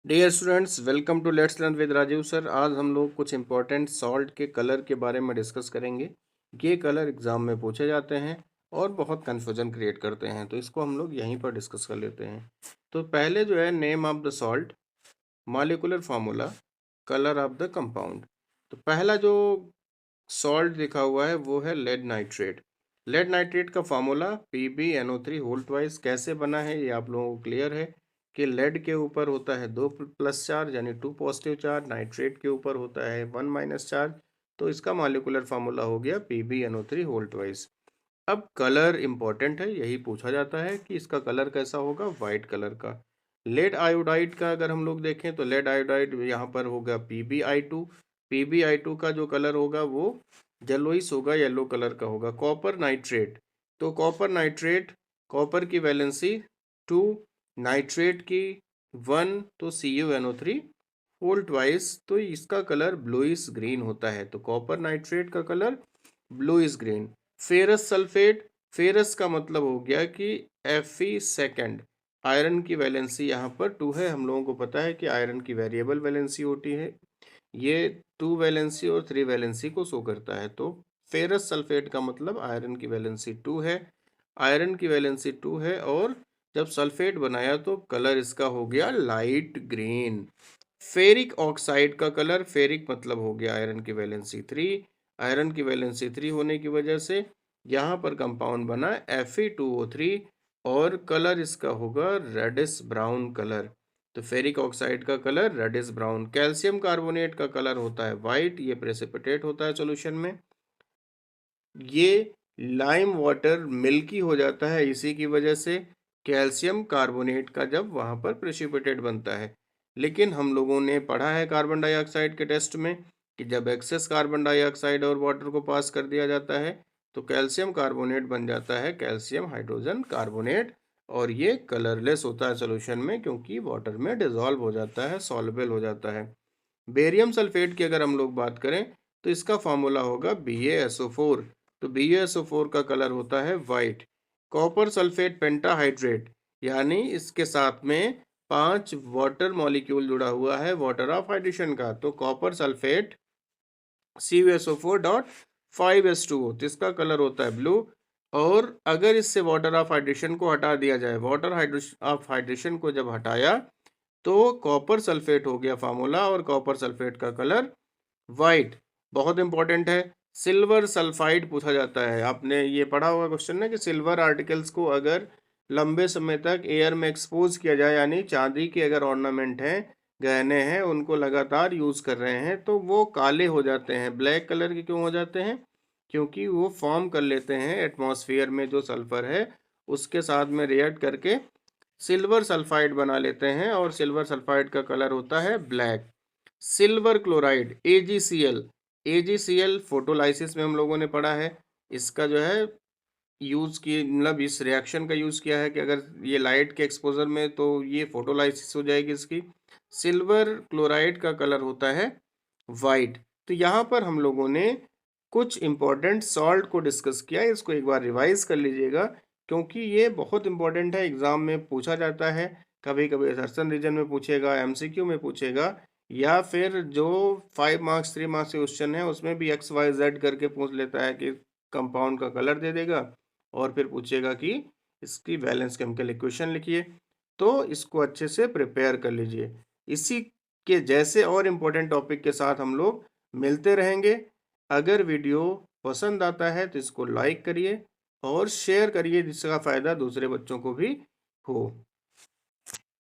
Dear students, welcome to let's learn with Rajeev sir. आज हम लोग कुछ इंपॉर्टेंट सॉल्ट के कलर के बारे में डिस्कस करेंगे। ये कलर एग्जाम में पूछे जाते हैं और बहुत कन्फ्यूजन क्रिएट करते हैं, तो इसको हम लोग यहीं पर डिस्कस कर लेते हैं। तो पहले जो है name of the salt, molecular formula, colour of the compound. तो पहला जो सॉल्ट लिखा हुआ है वो है लेड नाइट्रेट। लेड नाइट्रेट का फार्मूला PbNO3 होल ट्वाइस। कैसे बना है ये आप लोगों को क्लियर है कि लेड के ऊपर होता है 2 प्लस चार्ज यानी 2 पॉजिटिव चार्ज, नाइट्रेट के ऊपर होता है 1 माइनस चार्ज। तो इसका मॉलिक्यूलर फार्मूला हो गया PbNO3 होल ट्वाइस। अब कलर इंपॉर्टेंट है, यही पूछा जाता है कि इसका कलर कैसा होगा, वाइट कलर का। लेड आयोडाइड का अगर हम लोग देखें तो लेड आयोडाइड यहाँ पर होगा PbI2। PbI2 का जो कलर होगा वो जेलोइस होगा, येलो कलर का होगा। कॉपर नाइट्रेट, तो कॉपर नाइट्रेट, कॉपर की वैलेंसी 2, नाइट्रेट की 1, तो CuNO3 होल ट्वाइस। तो इसका कलर ब्लूइश ग्रीन होता है। तो कॉपर नाइट्रेट का colour bluish green. Ferrous sulphate, ferrous का मतलब हो गया कि Fe सेकेंड। आयरन की वैलेंसी यहाँ पर 2 है। हम लोगों को पता है कि आयरन की वेरिएबल वैलेंसी होती है, ये 2 वैलेंसी और 3 वैलेंसी को शो करता है। तो फेरस सल्फेट का मतलब आयरन की वैलेंसी 2 है, आयरन की वैलेंसी 2 है, और जब सल्फेट बनाया तो कलर इसका हो गया लाइट ग्रीन। फेरिक ऑक्साइड का कलर, फेरिक मतलब हो गया आयरन की वैलेंसी 3, आयरन की वैलेंसी 3 होने की वजह से यहाँ पर कंपाउंड बना Fe2O3 और कलर इसका होगा रेडिश ब्राउन कलर। तो फेरिक ऑक्साइड का colour reddish brown. Calcium carbonate का कलर होता है वाइट, ये प्रेसिपिटेट होता है सॉल्यूशन में। ये लाइम वाटर मिल्की हो जाता है इसी की वजह से कैल्शियम कार्बोनेट का जब वहाँ पर प्रेसिपिटेट बनता है। लेकिन हम लोगों ने पढ़ा है कार्बन डाइऑक्साइड के टेस्ट में कि जब एक्सेस कार्बन डाइऑक्साइड और वाटर को पास कर दिया जाता है तो कैल्शियम कार्बोनेट बन जाता है कैल्शियम हाइड्रोजन कार्बोनेट, और ये कलरलेस होता है सोल्यूशन में क्योंकि वाटर में डिजॉल्व हो जाता है, सॉल्युबल हो जाता है। बेरियम सल्फेट की अगर हम लोग बात करें तो इसका फॉर्मूला होगा BaSO4। तो BaSO4 का कलर होता है वाइट। कॉपर सल्फेट पेंटाहाइड्रेट, यानी इसके साथ में 5 वाटर मॉलिक्यूल जुड़ा हुआ है वाटर ऑफ हाइड्रेशन का, तो कॉपर सल्फेट CuSO4.5H2O, तो इसका कलर होता है ब्लू। और अगर इससे वाटर ऑफ हाइड्रेशन को हटा दिया जाए, वाटर ऑफ हाइड्रेशन को जब हटाया तो कॉपर सल्फेट हो गया फार्मूला, और कॉपर सल्फेट का कलर वाइट। बहुत इंपॉर्टेंट है, सिल्वर सल्फाइड पूछा जाता है। आपने ये पढ़ा होगा क्वेश्चन ना कि सिल्वर आर्टिकल्स को अगर लंबे समय तक एयर में एक्सपोज किया जाए, यानी चांदी के अगर ऑर्नामेंट हैं, गहने हैं, उनको लगातार यूज कर रहे हैं तो वो काले हो जाते हैं। ब्लैक कलर के क्यों हो जाते हैं? क्योंकि वो फॉर्म कर लेते हैं एटमॉस्फेयर में जो सल्फर है उसके साथ में रिएक्ट करके सिल्वर सल्फाइड बना लेते हैं, और सिल्वर सल्फाइड का कलर होता है black. Silver chloride AgCl, AgCl photolysis में हम लोगों ने पढ़ा है। इसका जो है यूज की मतलब इस रिएक्शन का यूज किया है कि अगर ये लाइट के एक्सपोजर में तो ये फोटोलाइसिस हो जाएगी इसकी। सिल्वर क्लोराइड का कलर होता है वाइट। तो यहाँ पर हम लोगों ने कुछ इंपॉर्टेंट सॉल्ट को डिस्कस किया है, इसको एक बार रिवाइज कर लीजिएगा क्योंकि ये बहुत इंपॉर्टेंट है, एग्जाम में पूछा जाता है। कभी कभी असर्शन रीजन में पूछेगा, MCQ में पूछेगा, या फिर जो 5 मार्क्स 3 मार्क्स के क्वेश्चन है उसमें भी XYZ करके पूछ लेता है कि कंपाउंड का कलर दे देगा और फिर पूछेगा कि इसकी वैलेंस केमिकल इक्वेशन लिखिए। तो इसको अच्छे से प्रिपेयर कर लीजिए। इसी के जैसे और इम्पोर्टेंट टॉपिक के साथ हम लोग मिलते रहेंगे। अगर वीडियो पसंद आता है तो इसको लाइक करिए और शेयर करिए जिसका फ़ायदा दूसरे बच्चों को भी हो।